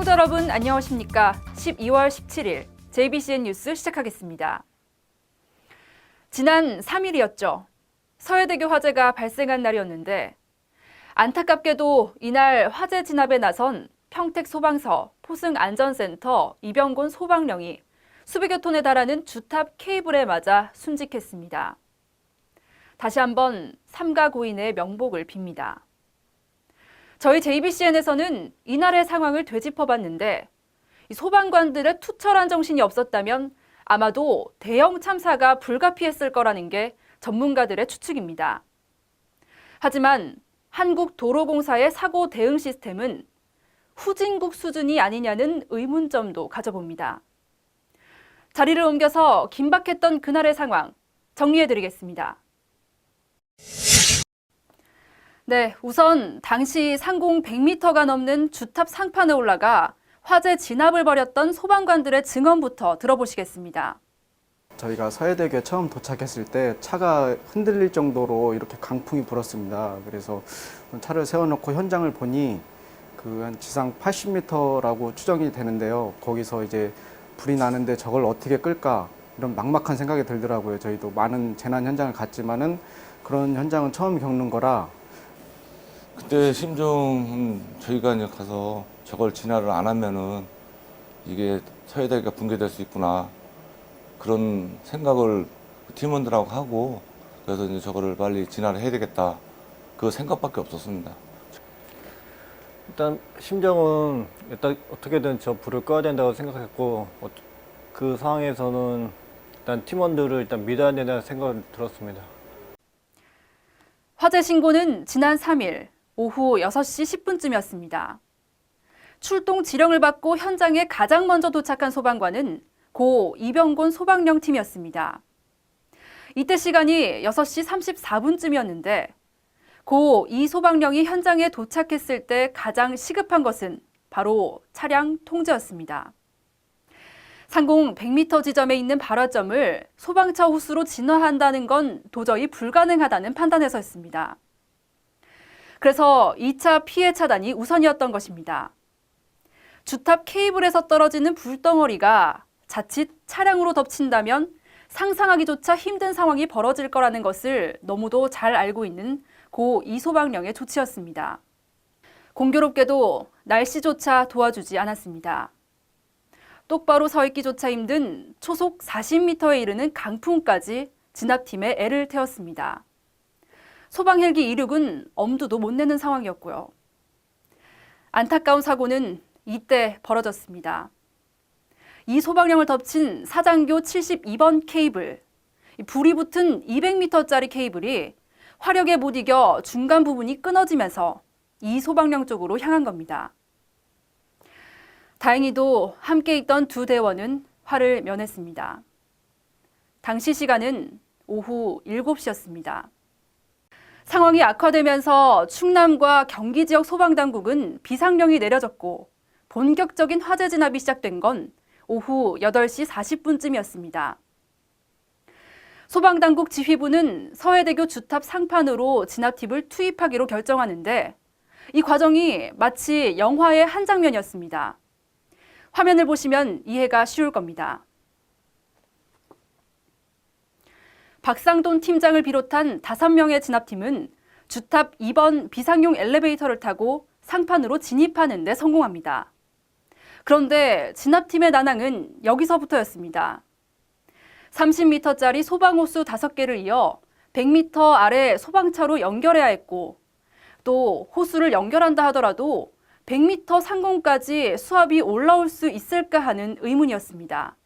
시청자 여러분 안녕하십니까? 12월 17일 JBCN 뉴스 시작하겠습니다. 지난 3일이었죠. 서해대교 화재가 발생한 날이었는데 안타깝게도 이날 화재 진압에 나선 평택소방서, 포승안전센터, 이병곤 소방령이 수백여 톤에 달하는 주탑 케이블에 맞아 순직했습니다. 다시 한번 삼가 고인의 명복을 빕니다. 저희 JBCN에서는 이날의 상황을 되짚어봤는데 소방관들의 투철한 정신이 없었다면 아마도 대형 참사가 불가피했을 거라는 게 전문가들의 추측입니다. 하지만 한국도로공사의 사고 대응 시스템은 후진국 수준이 아니냐는 의문점도 가져봅니다. 자리를 옮겨서 긴박했던 그날의 상황 정리해드리겠습니다. 네, 우선 당시 상공 100m가 넘는 주탑 상판에 올라가 화재 진압을 벌였던 소방관들의 증언부터 들어보시겠습니다. 저희가 서해대교에 처음 도착했을 때 차가 흔들릴 정도로 이렇게 강풍이 불었습니다. 그래서 차를 세워놓고 현장을 보니 한 지상 80m라고 추정이 되는데요. 거기서 이제 불이 나는데 저걸 어떻게 끌까 이런 막막한 생각이 들더라고요. 저희도 많은 재난 현장을 갔지만은 그런 현장은 처음 겪는 거라. 그때 심정은 저희가 이제 가서 저걸 진화를 안 하면은 이게 서해대교가 붕괴될 수 있구나 그런 생각을 팀원들하고 하고 그래서 이제 저거를 빨리 진화를 해야 되겠다 그 생각밖에 없었습니다. 일단 심정은 일단 어떻게든 저 불을 꺼야 된다고 생각했고 그 상황에서는 일단 팀원들을 일단 믿어야 된다는 생각이 들었습니다. 화재 신고는 지난 3일 오후 6시 10분쯤이었습니다. 출동 지령을 받고 현장에 가장 먼저 도착한 소방관은 고 이병곤 소방령 팀이었습니다. 이때 시간이 6시 34분쯤이었는데 고 이 소방령이 현장에 도착했을 때 가장 시급한 것은 바로 차량 통제였습니다. 상공 100m 지점에 있는 발화점을 소방차 호수로 진화한다는 건 도저히 불가능하다는 판단에서였습니다. 그래서 2차 피해 차단이 우선이었던 것입니다. 주탑 케이블에서 떨어지는 불덩어리가 자칫 차량으로 덮친다면 상상하기조차 힘든 상황이 벌어질 거라는 것을 너무도 잘 알고 있는 고 이소방령의 조치였습니다. 공교롭게도 날씨조차 도와주지 않았습니다. 똑바로 서 있기조차 힘든 초속 40m에 이르는 강풍까지 진압팀에 애를 태웠습니다. 소방 헬기 이륙은 엄두도 못 내는 상황이었고요. 안타까운 사고는 이때 벌어졌습니다. 이 소방령을 덮친 사장교 72번 케이블, 불이 붙은 200m짜리 케이블이 화력에 못 이겨 중간 부분이 끊어지면서 이 소방령 쪽으로 향한 겁니다. 다행히도 함께 있던 두 대원은 화를 면했습니다. 당시 시간은 오후 7시였습니다. 상황이 악화되면서 충남과 경기 지역 소방당국은 비상령이 내려졌고 본격적인 화재 진압이 시작된 건 오후 8시 40분쯤이었습니다. 소방당국 지휘부는 서해대교 주탑 상판으로 진압팀을 투입하기로 결정하는데 이 과정이 마치 영화의 한 장면이었습니다. 화면을 보시면 이해가 쉬울 겁니다. 박상돈 팀장을 비롯한 5명의 진압팀은 주탑 2번 비상용 엘리베이터를 타고 상판으로 진입하는 데 성공합니다. 그런데 진압팀의 난항은 여기서부터였습니다. 30m짜리 소방호수 5개를 이어 100m 아래 소방차로 연결해야 했고 또 호수를 연결한다 하더라도 100m 상공까지 수압이 올라올 수 있을까 하는 의문이었습니다.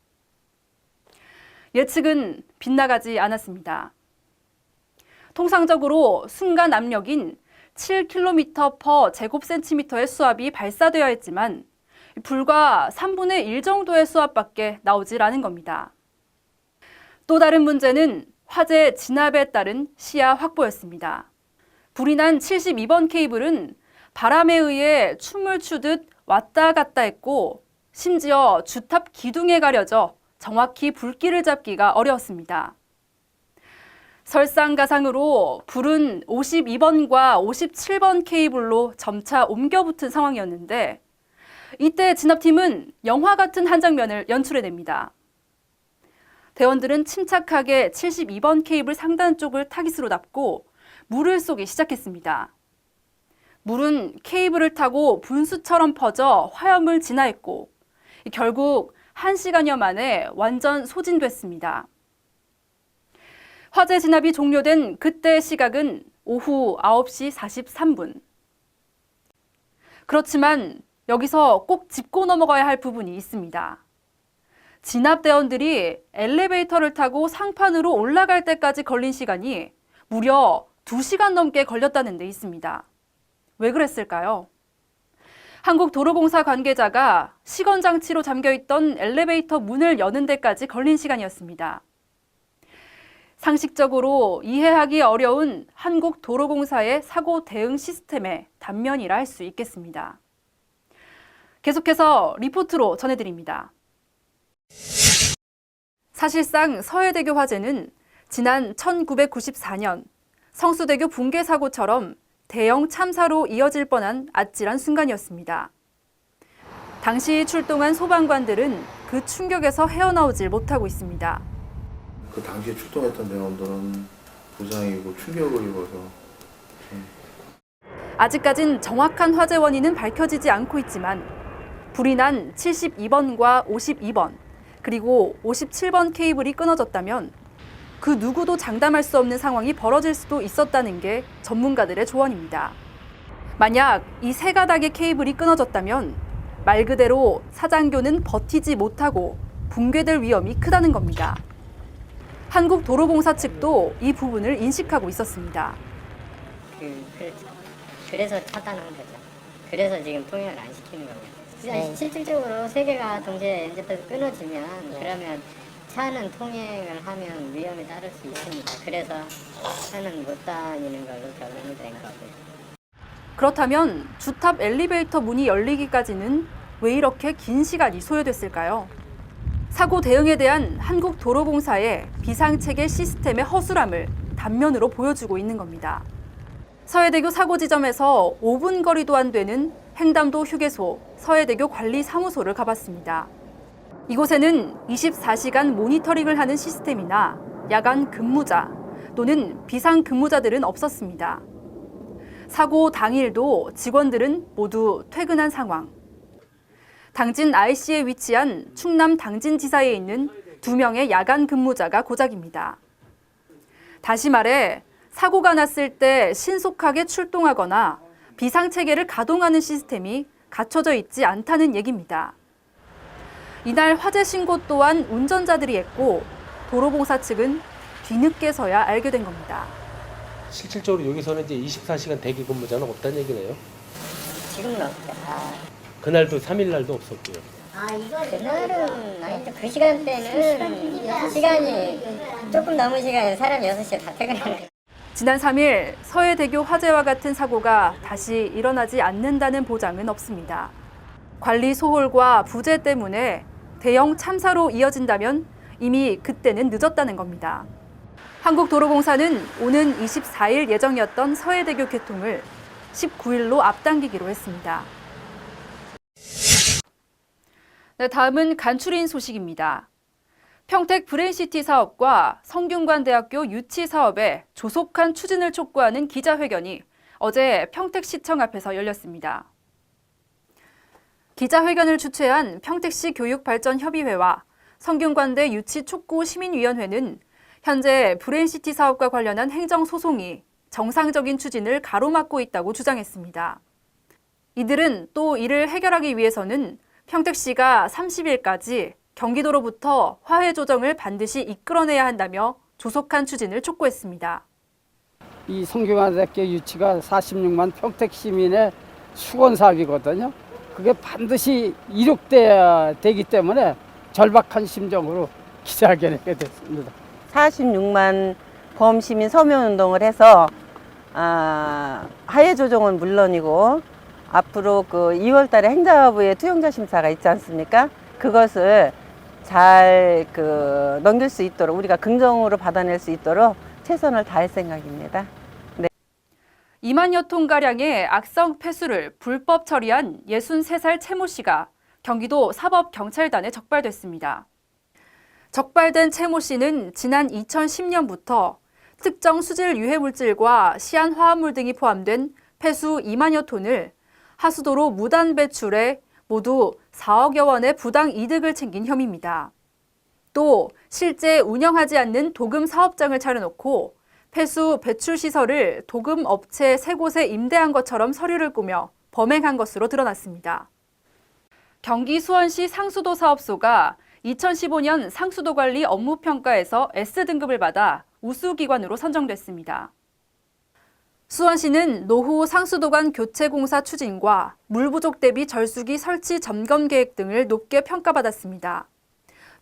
예측은 빗나가지 않았습니다. 통상적으로 순간 압력인 7km/제곱센티미터의 수압이 발사되어야 했지만 불과 3분의 1 정도의 수압밖에 나오질 않은 겁니다. 또 다른 문제는 화재 진압에 따른 시야 확보였습니다. 불이 난 72번 케이블은 바람에 의해 춤을 추듯 왔다 갔다 했고 심지어 주탑 기둥에 가려져 정확히 불길을 잡기가 어려웠습니다. 설상가상으로 불은 52번과 57번 케이블로 점차 옮겨 붙은 상황이었는데 이때 진압팀은 영화 같은 한 장면을 연출해냅니다. 대원들은 침착하게 72번 케이블 상단 쪽을 타깃으로 잡고 물을 쏘기 시작했습니다. 물은 케이블을 타고 분수처럼 퍼져 화염을 진화했고 결국 1시간여 만에 완전 소진됐습니다. 화재 진압이 종료된 그때의 시각은 오후 9시 43분. 그렇지만 여기서 꼭 짚고 넘어가야 할 부분이 있습니다. 진압대원들이 엘리베이터를 타고 상판으로 올라갈 때까지 걸린 시간이 무려 2시간 넘게 걸렸다는 데 있습니다. 왜 그랬을까요? 한국도로공사 관계자가 시건장치로 잠겨있던 엘리베이터 문을 여는 데까지 걸린 시간이었습니다. 상식적으로 이해하기 어려운 한국도로공사의 사고 대응 시스템의 단면이라 할 수 있겠습니다. 계속해서 리포트로 전해드립니다. 사실상 서해대교 화재는 지난 1994년 성수대교 붕괴 사고처럼 대형 참사로 이어질 뻔한 아찔한 순간이었습니다. 당시 출동한 소방관들은 그 충격에서 헤어나오질 못하고 있습니다. 그 당시에 출동했던 대원들은 부상이고 충격을 입어서 아직까진 정확한 화재 원인은 밝혀지지 않고 있지만 불이 난 72번과 52번 그리고 57번 케이블이 끊어졌다면 그 누구도 장담할 수 없는 상황이 벌어질 수도 있었다는 게 전문가들의 조언입니다. 만약 이 세 가닥의 케이블이 끊어졌다면 말 그대로 사장교는 버티지 못하고 붕괴될 위험이 크다는 겁니다. 한국도로공사 측도 이 부분을 인식하고 있었습니다. 그래서 차단한 거죠. 그래서 지금 통행을 안 시키는 겁니다. 실질적으로 세 개가 동시에 엔진부터 끊어지면 그러면 차는 통행을 하면 위험이 따를 수 있습니다. 그래서 차는 못 다니는 걸로 결론이 된 거고요. 그렇다면 주탑 엘리베이터 문이 열리기까지는 왜 이렇게 긴 시간이 소요됐을까요? 사고 대응에 대한 한국도로공사의 비상체계 시스템의 허술함을 단면으로 보여주고 있는 겁니다. 서해대교 사고 지점에서 5분 거리도 안 되는 횡담도 휴게소 서해대교 관리사무소를 가봤습니다. 이곳에는 24시간 모니터링을 하는 시스템이나 야간 근무자 또는 비상 근무자들은 없었습니다. 사고 당일도 직원들은 모두 퇴근한 상황. 당진 IC에 위치한 충남 당진지사에 있는 2명의 야간 근무자가 고작입니다. 다시 말해 사고가 났을 때 신속하게 출동하거나 비상체계를 가동하는 시스템이 갖춰져 있지 않다는 얘기입니다. 이날 화재 신고 또한 운전자들이 했고 도로공사 측은 뒤늦게서야 알게 된 겁니다. 실질적으로 여기서는 이제 24시간 대기 근무자는 없다는 얘기네요. 지금은 없죠. 그날도 3일 날도 없었고요. 그날은 아니죠. 그 시간대는 시간이 조금 넘은 시간에 사람 6시에 다 퇴근하는 거예요. 지난 3일 서해대교 화재와 같은 사고가 다시 일어나지 않는다는 보장은 없습니다. 관리 소홀과 부재 때문에 대형 참사로 이어진다면 이미 그때는 늦었다는 겁니다. 한국도로공사는 오는 24일 예정이었던 서해대교 개통을 19일로 앞당기기로 했습니다. 네, 다음은 간추린 소식입니다. 평택 브레인시티 사업과 성균관대학교 유치 사업의 조속한 추진을 촉구하는 기자회견이 어제 평택시청 앞에서 열렸습니다. 기자회견을 주최한 평택시 교육발전협의회와 성균관대 유치 촉구 시민위원회는 현재 브레인시티 사업과 관련한 행정소송이 정상적인 추진을 가로막고 있다고 주장했습니다. 이들은 또 이를 해결하기 위해서는 평택시가 30일까지 경기도로부터 화해 조정을 반드시 이끌어내야 한다며 조속한 추진을 촉구했습니다. 이 성균관대학교 유치가 46만 평택 시민의 수건 사업이거든요. 그게 반드시 이룩돼야 되기 때문에 절박한 심정으로 기자회견하게 됐습니다. 46만 범시민 서명운동을 해서 하해 조정은 물론이고 앞으로 그 2월 달에 행자부의 투영자 심사가 있지 않습니까? 그것을 잘 넘길 수 있도록 우리가 긍정으로 받아낼 수 있도록 최선을 다할 생각입니다. 네. 2만여 톤가량의 악성 폐수를 불법 처리한 63살 최 모 씨가 경기도 사법경찰단에 적발됐습니다. 적발된 최 모 씨는 지난 2010년부터 특정 수질 유해 물질과 시안 화합물 등이 포함된 폐수 2만여 톤을 하수도로 무단 배출해 모두 4억여 원의 부당 이득을 챙긴 혐의입니다. 또 실제 운영하지 않는 도금 사업장을 차려놓고 폐수 배출 시설을 도금 업체 3곳에 임대한 것처럼 서류를 꾸며 범행한 것으로 드러났습니다. 경기 수원시 상수도 사업소가 2015년 상수도 관리 업무 평가에서 S등급을 받아 우수기관으로 선정됐습니다. 수원시는 노후 상수도관 교체 공사 추진과 물 부족 대비 절수기 설치 점검 계획 등을 높게 평가받았습니다.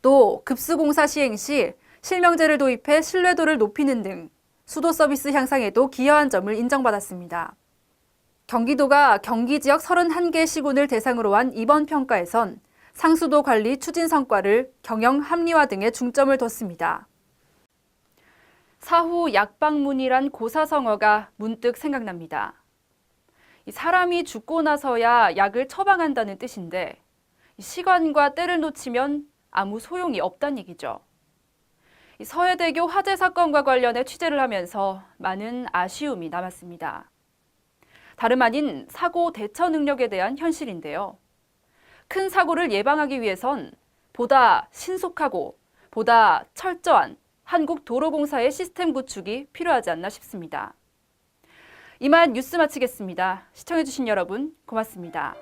또 급수공사 시행 시 실명제를 도입해 신뢰도를 높이는 등 수도 서비스 향상에도 기여한 점을 인정받았습니다. 경기도가 경기 지역 31개 시군을 대상으로 한 이번 평가에선 상수도 관리 추진 성과를 경영 합리화 등에 중점을 뒀습니다. 사후 약방문이란 고사성어가 문득 생각납니다. 사람이 죽고 나서야 약을 처방한다는 뜻인데 시간과 때를 놓치면 아무 소용이 없다는 얘기죠. 서해대교 화재 사건과 관련해 취재를 하면서 많은 아쉬움이 남았습니다. 다름 아닌 사고 대처 능력에 대한 현실인데요. 큰 사고를 예방하기 위해선 보다 신속하고 보다 철저한 한국도로공사의 시스템 구축이 필요하지 않나 싶습니다. 이만 뉴스 마치겠습니다. 시청해주신 여러분 고맙습니다.